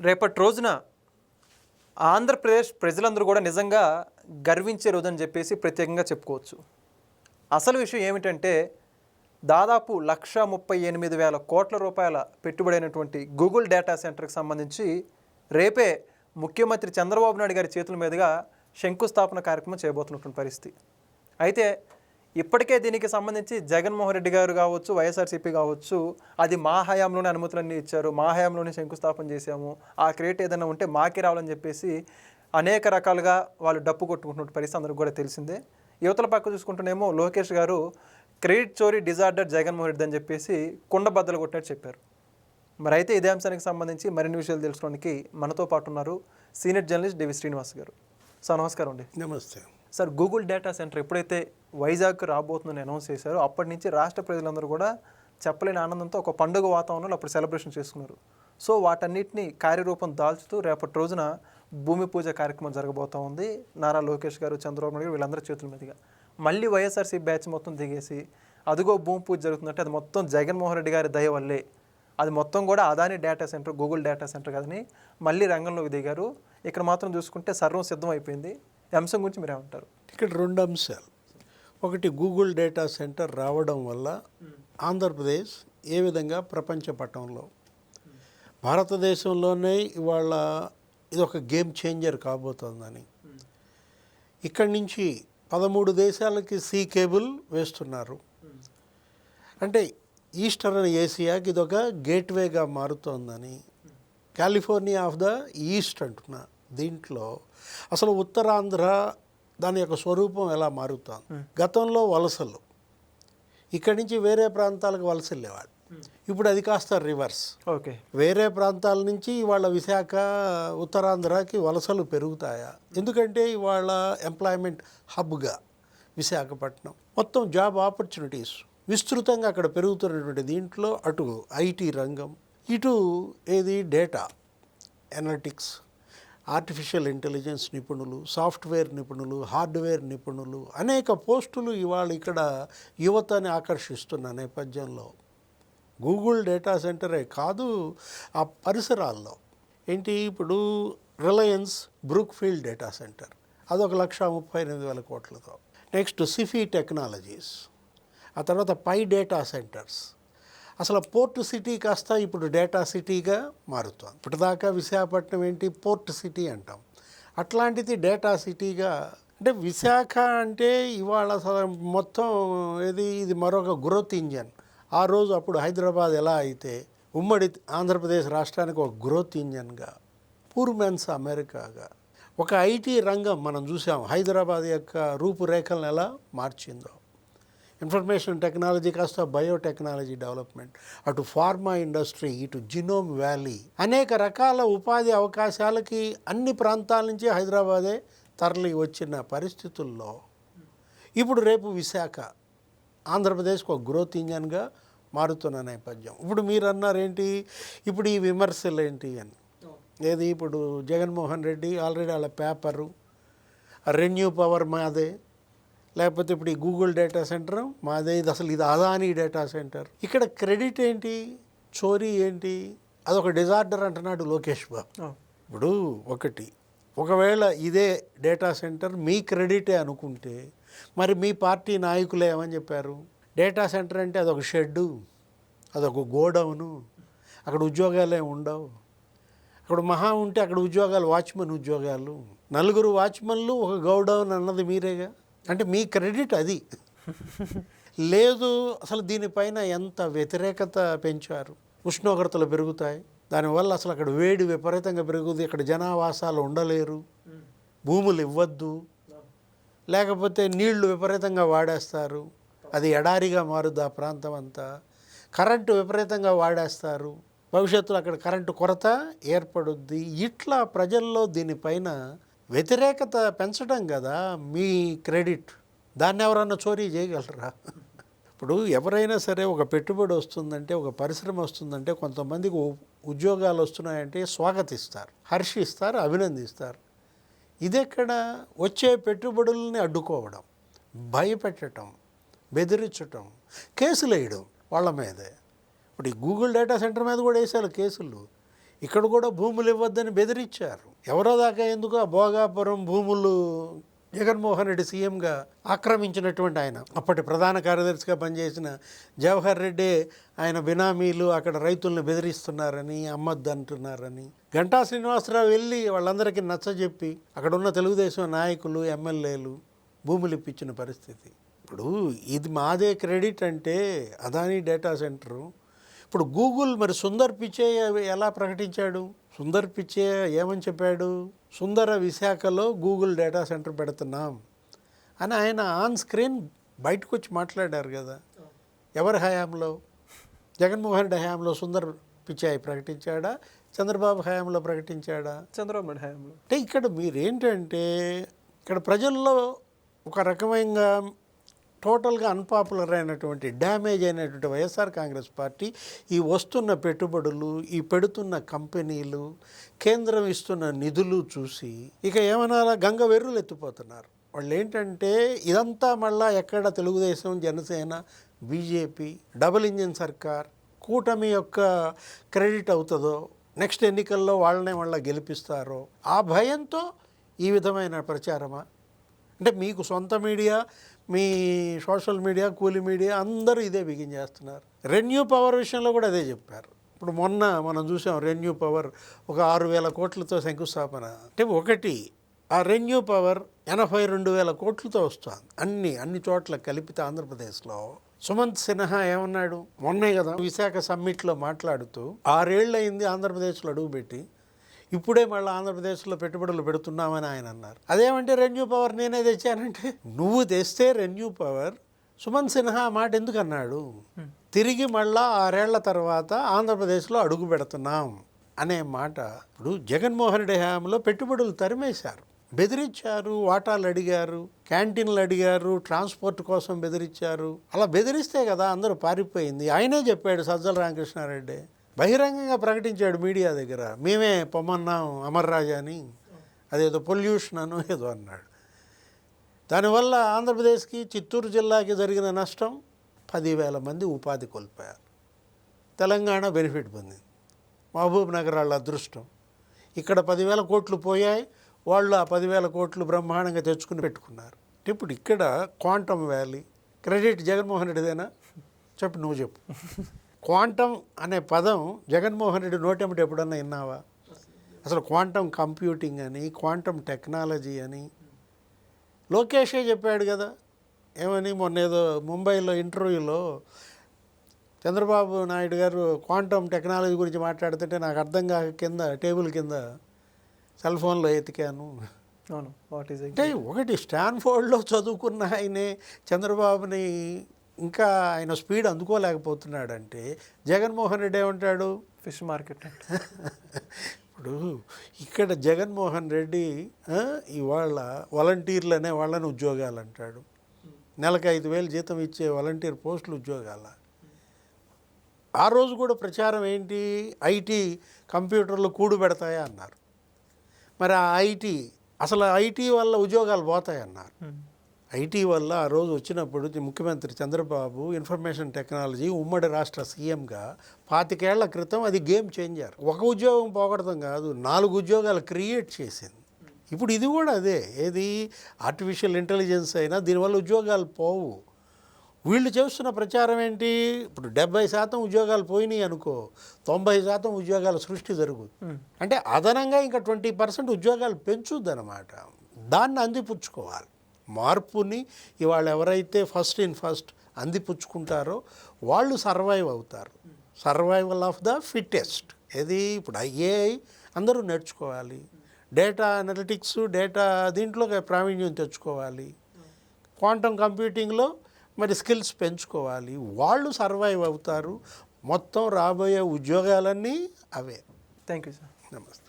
రేపటి రోజున ఆంధ్రప్రదేశ్ ప్రజలందరూ కూడా నిజంగా గర్వించే రోజని చెప్పేసి ప్రత్యేకంగా చెప్పుకోవచ్చు. అసలు విషయం ఏమిటంటే దాదాపు 1,38,000 కోట్ల రూపాయల పెట్టుబడైనటువంటి గూగుల్ డేటా సెంటర్కి సంబంధించి రేపే ముఖ్యమంత్రి చంద్రబాబు నాయుడు గారి చేతుల మీదుగా శంకుస్థాపన కార్యక్రమం చేయబోతున్నటువంటి పరిస్థితి. అయితే ఇప్పటికే దీనికి సంబంధించి జగన్మోహన్ రెడ్డి గారు కావచ్చు, వైఎస్ఆర్సీపీ కావచ్చు, అది మా హయాంలోనే అనుమతులన్నీ ఇచ్చారు, మా హయాంలోనే శంకుస్థాపన చేశాము, ఆ క్రెడిట్ ఏదైనా ఉంటే మాకే రావాలని చెప్పేసి అనేక రకాలుగా వాళ్ళు డప్పు కొట్టుకుంటున్న పరిస్థితి అందరికీ కూడా తెలిసిందే. యువతల పక్క చూసుకుంటేనేమో లోకేష్ గారు క్రెడిట్ చోరీ డిజార్డర్ జగన్మోహన్ రెడ్డి అని చెప్పేసి కుండ బద్దలు కొట్టినట్టు చెప్పారు. మరి అయితే ఇదే అంశానికి సంబంధించి మరిన్ని విషయాలు తెలుసుకోవడానికి మనతో పాటు ఉన్నారు సీనియర్ జర్నలిస్ట్ డివి శ్రీనివాస్ గారు. సార్ నమస్కారం అండి. నమస్తే సార్, గూగుల్ డేటా సెంటర్ ఎప్పుడైతే వైజాగ్ రాబోతుందని అనౌన్స్ చేశారో అప్పటి నుంచి రాష్ట్ర ప్రజలందరూ కూడా చెప్పలేని ఆనందంతో ఒక పండుగ వాతావరణంలో అప్పుడు సెలబ్రేషన్ చేసుకున్నారు. సో వాటన్నిటిని కార్యరూపం దాల్చుతూ రేపటి రోజున భూమి పూజ కార్యక్రమం జరగబోతూ ఉంది. నారా లోకేష్ గారు, చంద్రబాబు నాయుడు గారు వీళ్ళందరి చేతుల మీదుగా మళ్ళీ వైఎస్ఆర్సీ బ్యాచ్ మొత్తం దిగేసి అదిగో భూమి పూజ జరుగుతుందంటే అది మొత్తం జగన్మోహన్ రెడ్డి గారి దయ వల్లే, అది మొత్తం కూడా Adani data centre, Google data centre కదని మళ్ళీ రంగంలోకి దిగారు. ఇక్కడ మాత్రం చూసుకుంటే సర్వం సిద్ధం అయిపోయింది. ఈ అంశం గురించి మీరేమంటారు? ఇక్కడ రెండు అంశాలు. ఒకటి, గూగుల్ డేటా సెంటర్ రావడం వల్ల ఆంధ్రప్రదేశ్ ఏ విధంగా ప్రపంచ పటంలో, భారతదేశంలోనే ఇవాళ ఇది ఒక గేమ్ చేంజర్ కాబోతోందని, ఇక్కడి నుంచి 13 దేశాలకి సీ కేబుల్ వేస్తున్నారు. అంటే ఈస్టర్న్ ఏసియాకి ఇదొక గేట్వేగా మారుతోందని, కాలిఫోర్నియా ఆఫ్ ద ఈస్ట్ అంటున్నా. దీంట్లో అసలు ఉత్తరాంధ్ర దాని యొక్క స్వరూపం ఎలా మారుతోంది. గతంలో వలసలు, ఇక్కడి నుంచి వేరే ప్రాంతాలకు వలస వెళ్ళేవాడు, ఇప్పుడు అది కాస్త రివర్స్. ఓకే, వేరే ప్రాంతాల నుంచి ఇవాళ విశాఖ, ఉత్తరాంధ్రకి వలసలు పెరుగుతాయా? ఎందుకంటే ఇవాళ ఎంప్లాయ్మెంట్ హబ్గా విశాఖపట్నం, మొత్తం జాబ్ ఆపర్చునిటీస్ విస్తృతంగా అక్కడ పెరుగుతున్నటువంటి దీంట్లో అటు ఐటీ రంగం, ఇటు ఏది డేటా అనలిటిక్స్, ఆర్టిఫిషియల్ ఇంటెలిజెన్స్ నిపుణులు, సాఫ్ట్వేర్ నిపుణులు, హార్డ్వేర్ నిపుణులు, అనేక పోస్టులు ఇవాళ ఇక్కడ యువతని ఆకర్షిస్తున్న నేపథ్యంలో గూగుల్ డేటా సెంటరే కాదు, ఆ పరిసరాల్లో ఏంటి, ఇప్పుడు రిలయన్స్ బ్రూక్ఫీల్డ్ డేటా సెంటర్ అదొక 1,38,000 కోట్లతో. నెక్స్ట్ సిఫీ టెక్నాలజీస్, ఆ తర్వాత పై డేటా సెంటర్స్. అసలు పోర్ట్ సిటీ కాస్త ఇప్పుడు డేటా సిటీగా మారుతుంది. ఇప్పటిదాకా విశాఖపట్నం ఏంటి, పోర్ట్ సిటీ అంటాం, అట్లాంటిది డేటా సిటీగా. అంటే విశాఖ అంటే ఇవాళ మొత్తం ఇది మరొక గ్రోత్ ఇంజన్. ఆ రోజు అప్పుడు హైదరాబాద్ ఎలా అయితే ఉమ్మడి ఆంధ్రప్రదేశ్ రాష్ట్రానికి ఒక గ్రోత్ ఇంజన్గా, పూర్మెన్స్ అమెరికాగా, ఒక ఐటీ రంగం మనం చూసాం హైదరాబాద్ యొక్క రూపురేఖలను ఎలా మార్చిందో. ఇన్ఫర్మేషన్ టెక్నాలజీ కాస్త బయోటెక్నాలజీ డెవలప్మెంట్, అటు ఫార్మా ఇండస్ట్రీ, ఇటు జినోమ్ వ్యాలీ, అనేక రకాల ఉపాధి అవకాశాలకి అన్ని ప్రాంతాల నుంచి హైదరాబాదే తరలి వచ్చిన పరిస్థితుల్లో ఇప్పుడు రేపు విశాఖ ఆంధ్రప్రదేశ్కి ఒక గ్రోత్ ఇంజన్గా మారుతున్న నేపథ్యం. ఇప్పుడు మీరు అన్నారేంటి, ఇప్పుడు ఈ విమర్శలు ఏంటి అని. ఏది, ఇప్పుడు జగన్మోహన్ రెడ్డి ఆల్రెడీ వాళ్ళ పేపరు రెన్యూ పవర్ మాదే, లేకపోతే ఇప్పుడు ఈ గూగుల్ డేటా సెంటర్ మాదే, ఇది అసలు ఇది అదాని డేటా సెంటర్. ఇక్కడ క్రెడిట్ ఏంటి, చోరీ ఏంటి, అదొక డిజార్డర్ అంటున్నాడు లోకేష్ బాబు. ఇప్పుడు ఒకవేళ ఇదే డేటా సెంటర్ మీ క్రెడిటే అనుకుంటే మరి మీ పార్టీ నాయకులు ఏమని చెప్పారు? డేటా సెంటర్ అంటే అదొక షెడ్డు, అదొక గోడౌను, అక్కడ ఉద్యోగాలే ఉండవు. అక్కడ మహా ఉంటే అక్కడ ఉద్యోగాలు వాచ్మెన్ ఉద్యోగాలు, 4 వాచ్మెన్లు ఒక గోడౌన్ అన్నది మీరేగా. అంటే మీ క్రెడిట్ అది లేదు. అసలు దీనిపైన ఎంత వ్యతిరేకత పెంచారు. ఉష్ణోగ్రతలు పెరుగుతాయి, దానివల్ల అసలు అక్కడ వేడి విపరీతంగా పెరుగుతుంది, ఇక్కడ జనావాసాలు ఉండలేరు, భూములు ఇవ్వద్దు, లేకపోతే నీళ్లు విపరీతంగా వాడేస్తారు, అది ఎడారిగా మారుద్ది ఆ ప్రాంతం అంతా, కరెంటు విపరీతంగా వాడేస్తారు, భవిష్యత్తులో అక్కడ కరెంటు కొరత ఏర్పడుద్ది. ఇట్లా ప్రజల్లో దీనిపైన వ్యతిరేకత పెంచడం కదా మీ క్రెడిట్. దాన్ని ఎవరన్నా చోరీ చేయగలరా? ఇప్పుడు ఎవరైనా సరే ఒక పెట్టుబడి వస్తుందంటే, ఒక పరిశ్రమ వస్తుందంటే, కొంతమందికి ఉద్యోగాలు వస్తున్నాయంటే స్వాగతిస్తారు, హర్షిస్తారు, అభినందిస్తారు. ఇదెక్కడ వచ్చే పెట్టుబడుల్ని అడ్డుకోవడం, భయపెట్టడం, బెదిరించటం, కేసులు వేయడం వాళ్ళ మీదే. ఇప్పుడు ఈ గూగుల్ డేటా సెంటర్ మీద కూడా వేసారు కేసులు. ఇక్కడ కూడా భూములు ఇవ్వద్దని బెదిరించారు. ఎవరో దాకా ఎందుకు ఆ భోగాపురం భూములు జగన్మోహన్ రెడ్డి సీఎంగా ఆక్రమించినటువంటి ఆయన అప్పటి ప్రధాన కార్యదర్శిగా పనిచేసిన జవహర్ రెడ్డి ఆయన బినామీలు అక్కడ రైతులను బెదిరిస్తున్నారని అమ్మద్దు అంటున్నారని గంటా శ్రీనివాసరావు వెళ్ళి వాళ్ళందరికీ నచ్చజెప్పి అక్కడ ఉన్న తెలుగుదేశం నాయకులు ఎమ్మెల్యేలు భూములు ఇప్పించిన పరిస్థితి. ఇప్పుడు ఇది మాదే క్రెడిట్ అంటే అదానీ డేటా సెంటరు. ఇప్పుడు గూగుల్ మరి సుందర్ పిచే ఎలా ప్రకటించాడు? సుందర్ పిచే ఏమని చెప్పాడు? సుందర విశాఖలో గూగుల్ డేటా సెంటర్ పెడుతున్నాం అని ఆయన ఆన్ స్క్రీన్ బయటకు వచ్చి మాట్లాడారు కదా. ఎవరి హయాంలో? జగన్మోహన్ రెడ్డి హయాంలో సుందర్ పిచాయ్ ప్రకటించాడా? చంద్రబాబు హయాంలో ప్రకటించాడా? చంద్రబాబు నాయుడు హయాంలో. అంటే ఇక్కడ మీరేంటంటే ఇక్కడ ప్రజల్లో ఒక రకమైన టోటల్గా అన్పాపులర్ అయినటువంటి డ్యామేజ్ అయినటువంటి వైఎస్ఆర్ కాంగ్రెస్ పార్టీ ఈ వస్తున్న పెట్టుబడులు, ఈ పెడుతున్న కంపెనీలు, కేంద్రం ఇస్తున్న నిధులు చూసి ఇక ఏమన్నా గంగ వెర్రులు ఎత్తిపోతున్నారు. వాళ్ళు ఏంటంటే ఇదంతా మళ్ళా ఎక్కడ Telugu Desam, Janasena, BJP double engine సర్కార్ కూటమి యొక్క క్రెడిట్ అవుతుందో, నెక్స్ట్ ఎన్నికల్లో వాళ్ళనే మళ్ళీ గెలిపిస్తారో ఆ భయంతో ఈ విధమైన ప్రచారమా? అంటే మీకు సొంత మీడియా, మీ సోషల్ మీడియా, కూలి మీడియా అందరూ ఇదే బిగించేస్తున్నారు. రెన్యూ పవర్ విషయంలో కూడా అదే చెప్పారు. ఇప్పుడు మొన్న మనం చూసాం రెన్యూ పవర్ ఒక 6,000 కోట్లతో శంకుస్థాపన. అంటే ఒకటి ఆ రెన్యూ పవర్ 82,000 కోట్లతో వస్తుంది అన్ని చోట్ల కలిపితే ఆంధ్రప్రదేశ్లో. సుమంత్ సిన్హా ఏమన్నాడు మొన్నే కదా విశాఖ సమ్మిట్లో మాట్లాడుతూ 6 ఏళ్ళు అయింది ఆంధ్రప్రదేశ్లో అడుగుపెట్టి, ఇప్పుడే మళ్ళీ ఆంధ్రప్రదేశ్లో పెట్టుబడులు పెడుతున్నామని ఆయన అన్నారు. అదేమంటే రెన్యూ పవర్ నేనే తెచ్చానంటే నువ్వు తెస్తే రెన్యూ పవర్ సుమంత్ సిన్హా మాట ఎందుకు అన్నాడు? తిరిగి మళ్ళా 6 ఏళ్ల తర్వాత ఆంధ్రప్రదేశ్లో అడుగు పెడుతున్నాం అనే మాట. ఇప్పుడు జగన్మోహన్ రెడ్డి హయాంలో పెట్టుబడులు తరిమేశారు, బెదిరించారు, వాటాలు అడిగారు, క్యాంటీన్లు అడిగారు, ట్రాన్స్పోర్ట్ కోసం బెదిరించారు. అలా బెదిరిస్తే కదా అందరూ పారిపోయింది. ఆయనే చెప్పాడు సజ్జల రామకృష్ణారెడ్డి, బహిరంగంగా ప్రకటించాడు మీడియా దగ్గర, మేమే పొమ్మన్నాం అమర్ రాజా అని, అదేదో పొల్యూషన్ అను ఏదో అన్నాడు. దానివల్ల ఆంధ్రప్రదేశ్కి, చిత్తూరు జిల్లాకి జరిగిన నష్టం 10,000 మంది ఉపాధి కోల్పోయారు. తెలంగాణ బెనిఫిట్ పొందింది. మహబూబ్ నగర్ వాళ్ళ అదృష్టం, ఇక్కడ 10,000 కోట్లు పోయాయి, వాళ్ళు ఆ 10,000 కోట్లు బ్రహ్మాండంగా తెచ్చుకుని పెట్టుకున్నారు. ఇప్పుడు ఇక్కడ క్వాంటమ్ వ్యాలీ క్రెడిట్ జగన్మోహన్ రెడ్డిదేనా? చెప్పు, నువ్వు చెప్పు. క్వాంటమ్ అనే పదం జగన్మోహన్ రెడ్డి నోటెంబటి ఎప్పుడన్నా విన్నావా? అసలు క్వాంటమ్ కంప్యూటింగ్ అని, క్వాంటమ్ టెక్నాలజీ అని లోకేషే చెప్పాడు కదా. ఏమని మొన్నేదో ముంబైలో ఇంటర్వ్యూలో చంద్రబాబు నాయుడు గారు క్వాంటమ్ టెక్నాలజీ గురించి మాట్లాడుతుంటే నాకు అర్థం కాక కింద టేబుల్ కింద సెల్ ఫోన్లో ఎతికాను. అవును, వాట్ ఈజ్ అంటే ఒకటి స్టాన్ఫోర్డ్లో చదువుకున్న ఆయనే చంద్రబాబుని ఇంకా ఆయన స్పీడ్ అందుకోలేకపోతున్నాడంటే జగన్మోహన్ రెడ్డి ఏమంటాడు? Fish market. ఇప్పుడు ఇక్కడ జగన్మోహన్ రెడ్డి ఇవాళ వాలంటీర్లు అనే వాళ్ళని ఉద్యోగాలు అంటాడు. నెలకు 5,000 జీతం ఇచ్చే వాలంటీర్ పోస్టులు ఉద్యోగాల. ఆ రోజు కూడా ప్రచారం ఏంటి? ఐటీ కంప్యూటర్లు కూడు పెడతాయా అన్నారు. మరి ఆ ఐటీ అసలు ఐటీ వల్ల ఉద్యోగాలు పోతాయన్నారు. ఐటీ వల్ల ఆ రోజు వచ్చినప్పుడు ముఖ్యమంత్రి చంద్రబాబు ఇన్ఫర్మేషన్ టెక్నాలజీ ఉమ్మడి రాష్ట్ర సీఎంగా 25 ఏళ్ల క్రితం అది గేమ్ చేంజర్. ఒక ఉద్యోగం పోగొడతాం కాదు, 4 ఉద్యోగాలు క్రియేట్ చేసింది. ఇప్పుడు ఇది కూడా అదే, ఏది ఆర్టిఫిషియల్ ఇంటెలిజెన్స్ అయినా దీనివల్ల ఉద్యోగాలు పోవు. వీళ్ళు చేస్తున్న ప్రచారం ఏంటి? ఇప్పుడు 70% ఉద్యోగాలు పోయినాయి అనుకో, 90% ఉద్యోగాల సృష్టి జరుగుతుంది. అంటే అదనంగా ఇంకా 20% ఉద్యోగాలు పెంచుద్ది అన్నమాట. దాన్ని అందిపుచ్చుకోవాలి. మార్పుని ఇవాళ ఎవరైతే ఫస్ట్ అందిపుచ్చుకుంటారో వాళ్ళు సర్వైవ్ అవుతారు. Survival of the fittest. ఏది ఇప్పుడు ఐఏఐ అందరూ నేర్చుకోవాలి, డేటా అనలిటిక్స్, డేటా దీంట్లో ప్రావీణ్యం తెచ్చుకోవాలి, క్వాంటమ్ కంప్యూటింగ్లో మరి స్కిల్స్ పెంచుకోవాలి. వాళ్ళు సర్వైవ్ అవుతారు. మొత్తం రాబోయే ఉద్యోగాలన్నీ అవే. Thank you sir. నమస్తే.